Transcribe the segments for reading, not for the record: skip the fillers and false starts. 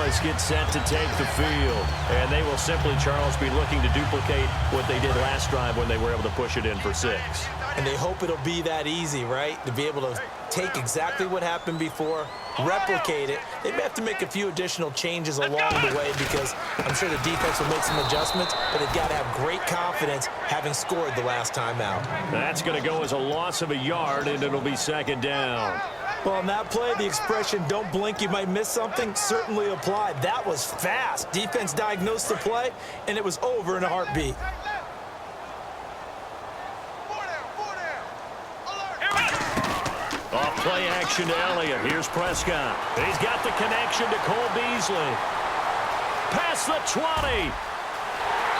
Dallas get set to take the field. And they will simply, Charles, be looking to duplicate what they did last drive when they were able to push it in for 6. And they hope it'll be that easy, right? To be able to take exactly what happened before, replicate it. They may have to make a few additional changes along the way because I'm sure the defense will make some adjustments, but they've got to have great confidence having scored the last time out. That's going to go as a loss of a yard, and it'll be 2nd down. Well, on that play, the expression, don't blink, you might miss something, certainly applied. That was fast. Defense diagnosed the play, and it was over in a heartbeat. Off play action to Elliott. Here's Prescott. He's got the connection to Cole Beasley. Past the 20.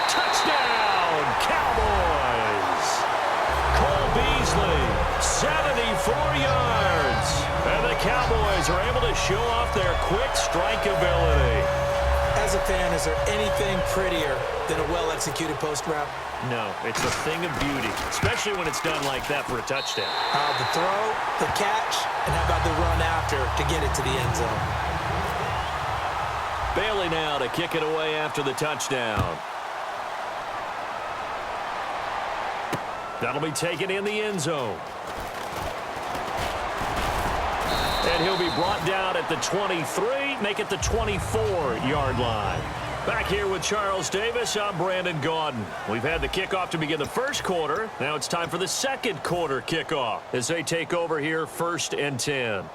Touchdown, Cowboys. Cole Beasley, 74 yards. And the Cowboys are able to show off their quick strike ability. As a fan, is there anything prettier than a well-executed post route? No, it's a thing of beauty, especially when it's done like that for a touchdown. The throw, the catch, and how about the run after to get it to the end zone? Bailey now to kick it away after the touchdown. That'll be taken in the end zone. And he'll be brought down at the 23, make it the 24-yard line. Back here with Charles Davis, I'm Brandon Gaudin. We've had the kickoff to begin the first quarter. Now it's time for the second quarter kickoff as they take over here 1st and 10.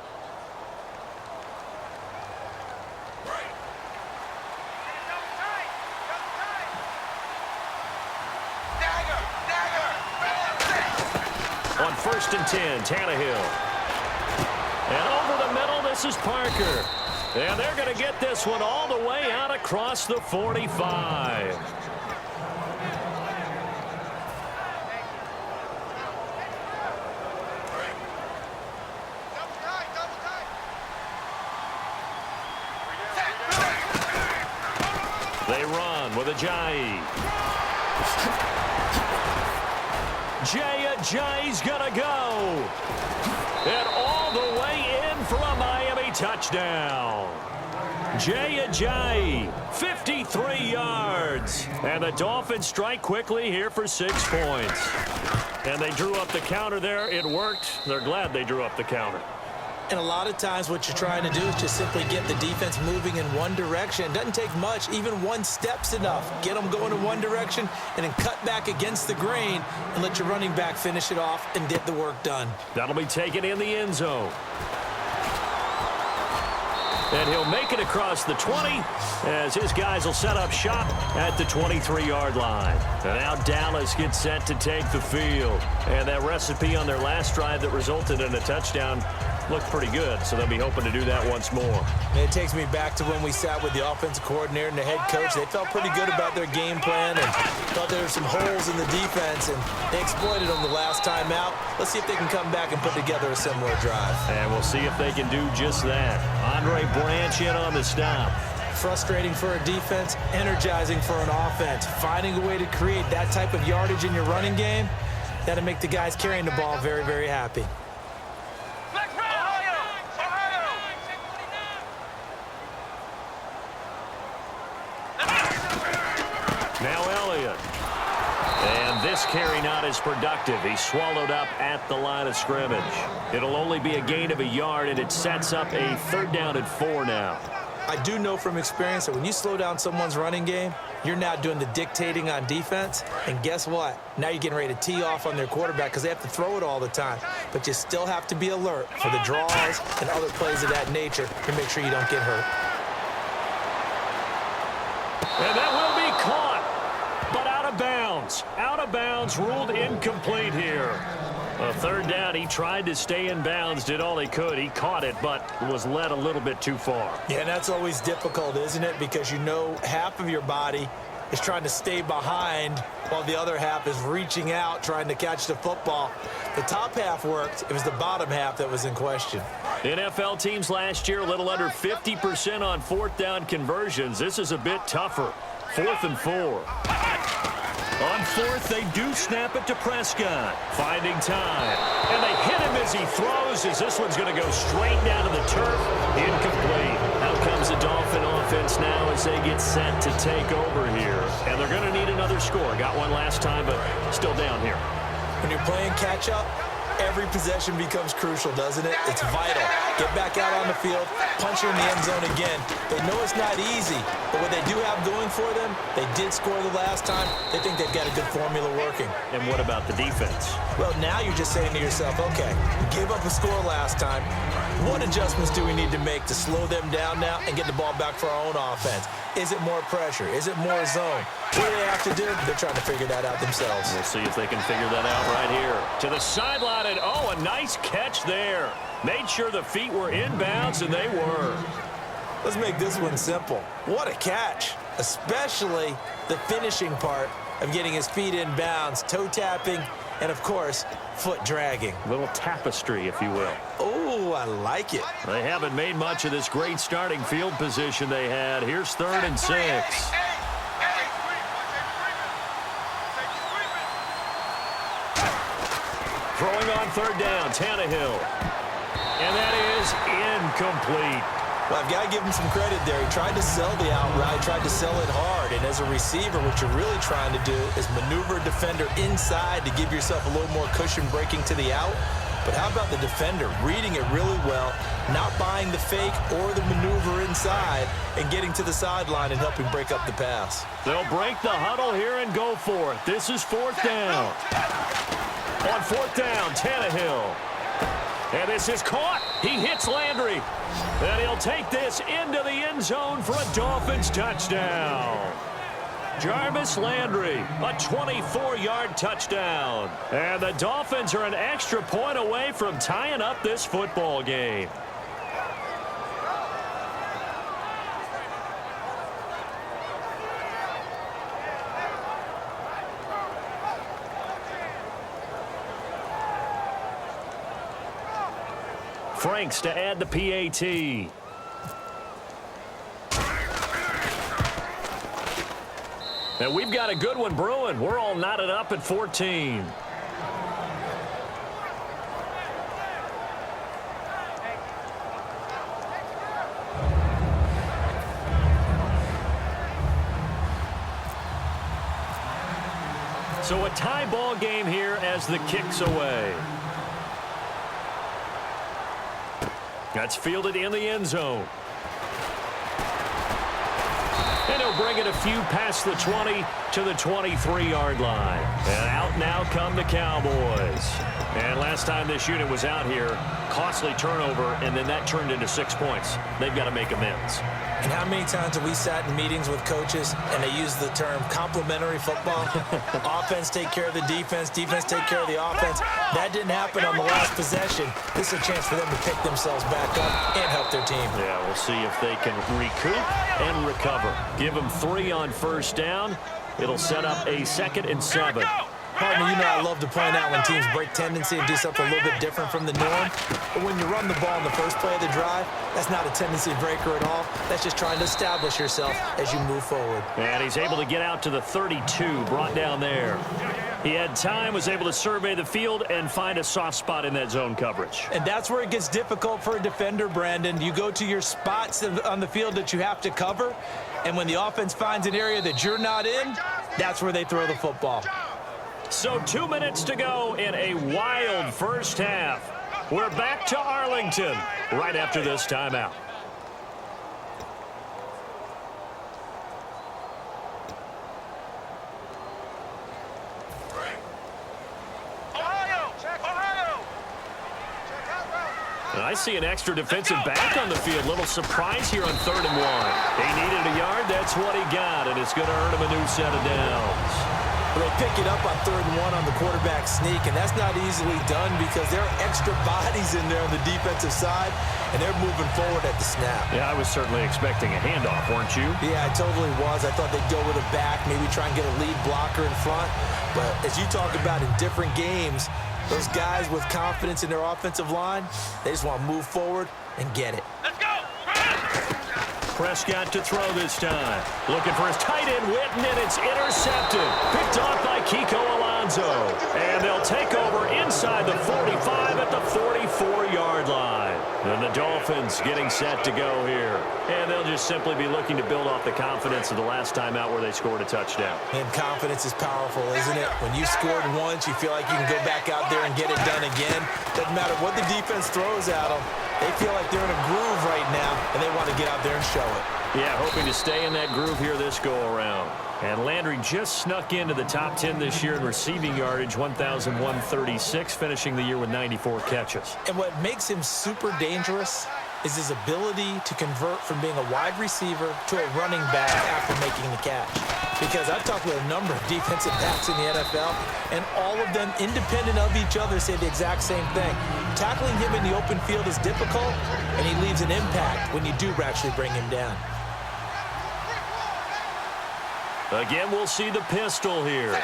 On 1st and 10, Tannehill. And over the middle, this is Parker. And they're going to get this one all the way out across the 45. They run with Ajayi. Ajayi's going to go. And all the way in for a Miami touchdown. Ajayi, 53 yards. And the Dolphins strike quickly here for 6 points. And they drew up the counter there. It worked. They're glad they drew up the counter. And a lot of times what you're trying to do is just simply get the defense moving in one direction. It doesn't take much. Even one step's enough. Get them going in one direction and then cut back against the grain and let your running back finish it off and get the work done. That'll be taken in the end zone. And he'll make it across the 20 as his guys will set up shop at the 23-yard line. And now Dallas gets set to take the field. And that recipe on their last drive that resulted in a touchdown looked pretty good, so they'll be hoping to do that once more. And it takes me back to when we sat with the offensive coordinator and the head coach. They felt pretty good about their game plan and thought there were some holes in the defense, and they exploited them the last time out. Let's see if they can come back and put together a similar drive. And we'll see if they can do just that. Andre Branch in on the stop. Frustrating for a defense, energizing for an offense. Finding a way to create that type of yardage in your running game, that'll make the guys carrying the ball very, very happy. Now Elliott. And this carry not as productive. He's swallowed up at the line of scrimmage. It'll only be a gain of a yard, and it sets up a 3rd down and 4 now. I do know from experience that when you slow down someone's running game, you're now doing the dictating on defense. And guess what? Now you're getting ready to tee off on their quarterback because they have to throw it all the time. But you still have to be alert for the draws and other plays of that nature to make sure you don't get hurt. And that will be caught, but out of bounds. Out of bounds, ruled incomplete here. A 3rd down, he tried to stay in bounds, did all he could. He caught it, but was led a little bit too far. Yeah, and that's always difficult, isn't it? Because you know half of your body is trying to stay behind while the other half is reaching out, trying to catch the football. The top half worked. It was the bottom half that was in question. NFL teams last year a little under 50% on 4th down conversions. This is a bit tougher. 4th and 4. On 4th, they do snap it to Prescott. Finding time. And they hit him as he throws, as this one's going to go straight down to the turf. Incomplete. Out comes the Dolphin offense as they get set to take over here. And they're going to need another score. Got one last time, but still down here. When you're playing catch-up, every possession becomes crucial, doesn't it? It's vital. Get back out on the field, punch her in the end zone again. They know it's not easy, but what they do have going for them, they did score the last time. They think they've got a good formula working. And what about the defense? Well, now you're just saying to yourself, okay, gave up a score last time. What adjustments do we need to make to slow them down now and get the ball back for our own offense? Is it more pressure? Is it more zone? What do they have to do? They're trying to figure that out themselves. We'll see if they can figure that out right here. To the sideline, and oh, a nice catch there. Made sure the feet were inbounds, and they were. Let's make this one simple. What a catch, especially the finishing part of getting his feet in bounds, toe tapping, and, of course, foot dragging. A little tapestry, if you will. Oh, I like it. They haven't made much of this great starting field position they had. Here's 3rd and 6. Throwing on 3rd down, Tannehill. And that is incomplete. Well, I've got to give him some credit there. He tried to sell the outright, tried to sell it hard. And as a receiver, what you're really trying to do is maneuver a defender inside to give yourself a little more cushion breaking to the out. But how about the defender reading it really well, not buying the fake or the maneuver inside, and getting to the sideline and helping break up the pass? They'll break the huddle here and go for it. This is 4th down. On 4th down, Tannehill. And this is caught. He hits Landry. And he'll take this into the end zone for a Dolphins touchdown. Jarvis Landry, a 24-yard touchdown. And the Dolphins are an extra point away from tying up this football game. Franks to add the PAT. And we've got a good one brewing. We're all knotted up at 14. So a tie ball game here as the kick's away. That's fielded in the end zone. And he'll bring it a few past the 20 to the 23-yard line. And out now come the Cowboys. And last time this unit was out here, costly turnover, and then that turned into 6 points. They've got to make amends. And how many times have we sat in meetings with coaches and they use the term complementary football? Offense take care of the defense, defense take care of the offense. That didn't happen on the last possession. This is a chance for them to pick themselves back up and help their team. Yeah, we'll see if they can recoup and recover. Give them 3 on 1st down. It'll set up a 2nd and 7. Partner, you know I love to point out when teams break tendency and do something a little bit different from the norm. But when you run the ball in the first play of the drive, that's not a tendency breaker at all. That's just trying to establish yourself as you move forward. And he's able to get out to the 32, brought down there. He had time, was able to survey the field and find a soft spot in that zone coverage. And that's where it gets difficult for a defender, Brandon. You go to your spots on the field that you have to cover, and when the offense finds an area that you're not in, that's where they throw the football. So 2 minutes to go in a wild first half. We're back to Arlington right after this timeout. And I see an extra defensive back on the field. Little surprise here on 3rd and 1. He needed a yard. That's what he got, and it's going to earn him a new set of downs. Well, they pick it up on 3rd and 1 on the quarterback sneak, and that's not easily done because there are extra bodies in there on the defensive side, and they're moving forward at the snap. Yeah, I was certainly expecting a handoff, weren't you? Yeah, I totally was. I thought they'd go with a back, maybe try and get a lead blocker in front. But as you talk about in different games, those guys with confidence in their offensive line, they just want to move forward and get it. Let's go! Prescott to throw this time. Looking for his tight end, Witten, and it's intercepted. Picked off by Kiko Alonso. And they'll take over inside the 45 at the 44-yard line. And the Dolphins getting set to go here. And they'll just simply be looking to build off the confidence of the last time out where they scored a touchdown. And confidence is powerful, isn't it? When you scored once, you feel like you can go back out there and get it done again. Doesn't matter what the defense throws at them. They feel like they're in a groove right now, and they want to get out there and show it. Yeah, hoping to stay in that groove here this go-around. And Landry just snuck into the top 10 this year in receiving yardage, 1,136, finishing the year with 94 catches. And what makes him super dangerous is his ability to convert from being a wide receiver to a running back after making the catch. Because I've talked with a number of defensive backs in the NFL, and all of them, independent of each other, say the exact same thing. Tackling him in the open field is difficult, and he leaves an impact when you do actually bring him down. Again, we'll see the pistol here.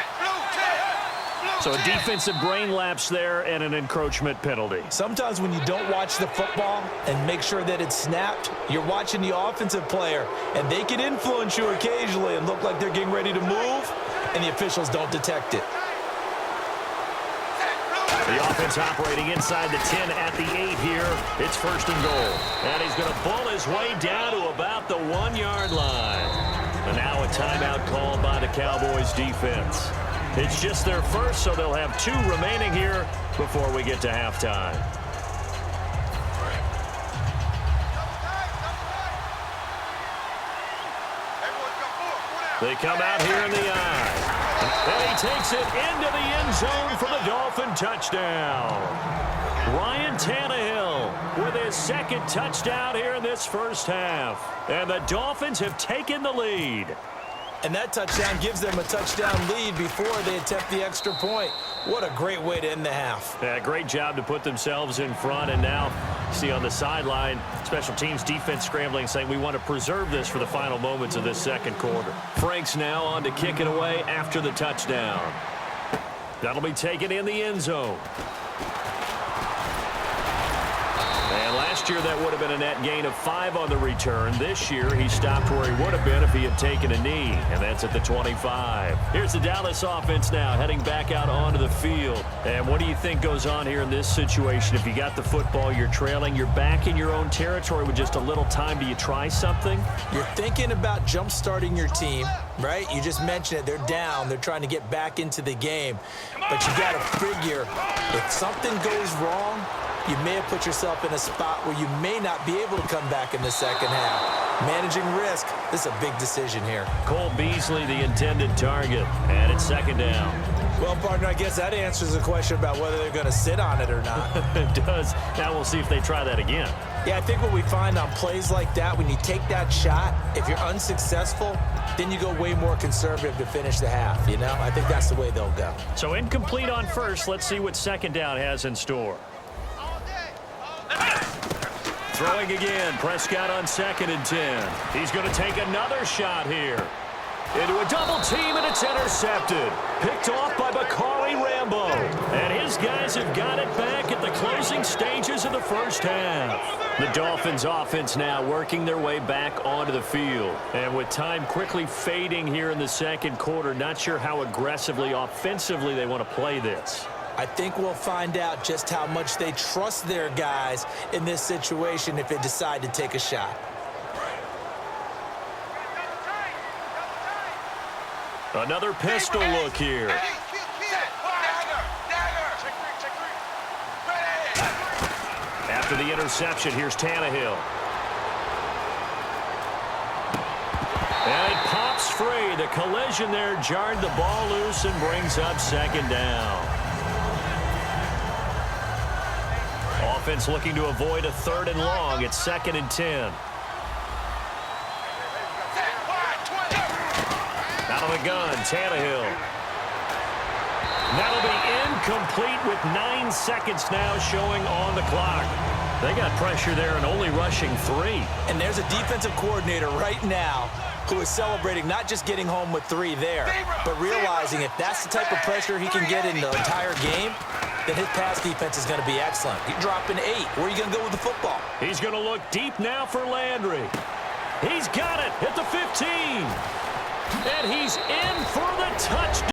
So a defensive brain lapse there and an encroachment penalty. Sometimes when you don't watch the football and make sure that it's snapped, you're watching the offensive player, and they can influence you occasionally and look like they're getting ready to move, and the officials don't detect it. The offense operating inside the 10 at the 8 here. It's first and goal. And he's going to bull his way down to about the 1-yard line. And now a timeout called by the Cowboys defense. It's just their first, so they'll have 2 remaining here before we get to halftime. They come out here in the eye. And he takes it into the end zone for the Dolphin touchdown. Ryan Tannehill with his second touchdown here in this first half. And the Dolphins have taken the lead. And that touchdown gives them a touchdown lead before they attempt the extra point. What a great way to end the half. Yeah, great job to put themselves in front. And now, see on the sideline, special teams defense scrambling, saying we want to preserve this for the final moments of this second quarter. Frank's now on to kick it away after the touchdown. That'll be taken in the end zone. And last year, that would have been a net gain of 5 on the return. This year, he stopped where he would have been if he had taken a knee, and that's at the 25. Here's the Dallas offense now, heading back out onto the field. And what do you think goes on here in this situation? If you got the football, you're trailing, you're back in your own territory with just a little time. Do you try something? You're thinking about jump-starting your team, right? You just mentioned it. They're down. They're trying to get back into the game. But you got to figure, if something goes wrong, you may have put yourself in a spot where you may not be able to come back in the second half. Managing risk, this is a big decision here. Cole Beasley, the intended target, and it's second down. Well, partner, I guess that answers the question about whether they're going to sit on it or not. It does. Now we'll see if they try that again. Yeah, I think what we find on plays like that, when you take that shot, if you're unsuccessful, then you go way more conservative to finish the half, you know? I think that's the way they'll go. So incomplete on first. Let's see what second down has in store. Throwing again, Prescott on 2nd and 10. He's going to take another shot here. Into a double team, and it's intercepted. Picked off by Bakari Rambo. And his guys have got it back at the closing stages of the first half. The Dolphins offense now working their way back onto the field. And with time quickly fading here in the second quarter, not sure how aggressively, offensively they want to play this. I think we'll find out just how much they trust their guys in this situation if they decide to take a shot. Another pistol look here. After the interception, here's Tannehill. And it pops free. The collision there jarred the ball loose and brings up second down. Offense looking to avoid a 3rd and long. It's 2nd and 10. Out of the gun, Tannehill. That'll be incomplete with 9 seconds now showing on the clock. They got pressure there and only rushing 3. And there's a defensive coordinator right now who is celebrating not just getting home with 3 there, but realizing if that's the type of pressure he can get in the entire game, then his pass defense is going to be excellent. You're dropping 8. Where are you going to go with the football? He's going to look deep now for Landry. He's got it at the 15. And he's in for the touchdown.